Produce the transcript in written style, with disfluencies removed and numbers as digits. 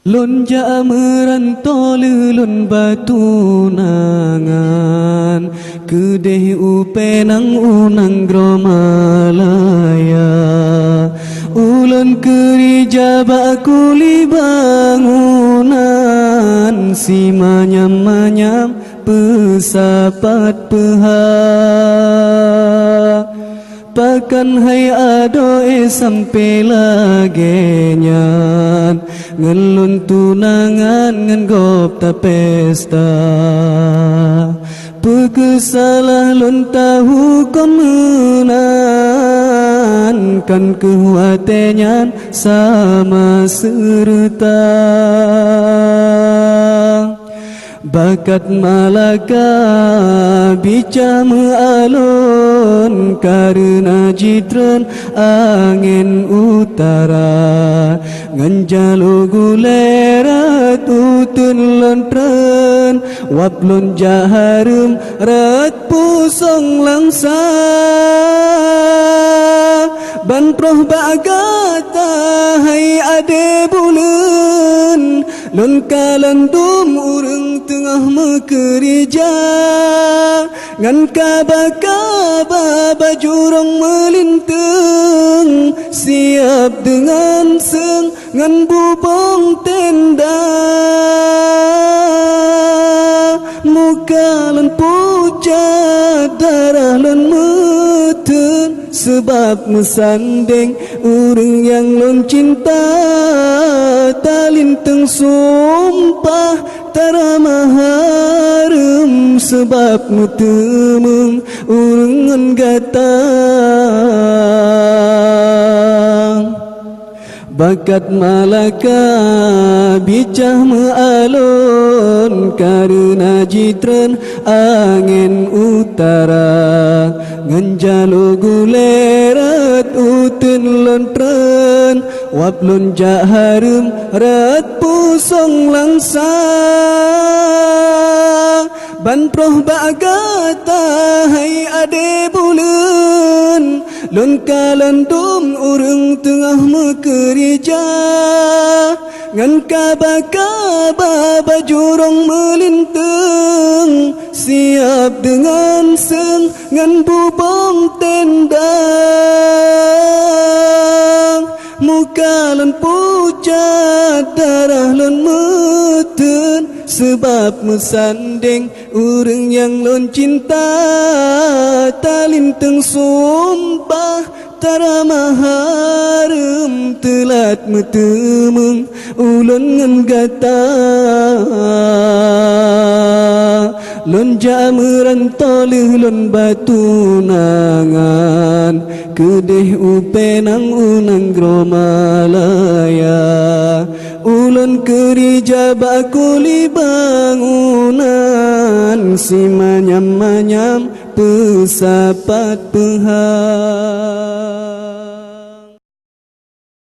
Lon ja merantau lelon batu nangan kedeh upenang unang gromalaya ulon kerja bakuli bangunan si manyam-manyam pesapat pehak pakan hai adoe sampai lagenyan ngelun tunangan ngen gop ta pesta pekesalah lon tahu komenan kan kehuatenyan sama serta bakat Malaka bica mealon karena jitren angin utara nganjalo gulerat utun lontren waplon jaharum rat pusong langsa bantroh bagata hai ade bulen lon kalandum urang tengah mekerja ngan kaba-kaba bajurong melintang siap dengan seng ngan bubong tenda muka lan pucat darah lan meten sebab mesandeng urang yang lon cinta talinteng sumpah tara maharem sebab mutemeng urang gatang bakat Malaka bicah mealon karena jitren angin utara nganjalo gulerat utun lontren waplon jaharum rat pusong langsa bantroh bagata hai ade bulen lon kalandum urang tengah mekerja ngan kaba-kaba bajurong melintang siap dengan seng ngan bubong tenda muka lan pucat darah lan meten sebab mesandeng urang yang lon cinta talinteng sumpah tara maharem telat metemeng ulun ngan gata lon ja merantau lelon batu nangan kedeh upenang unang gromalaya ulun kerja bakuli bangunan si manyam-manyam pesapat pehak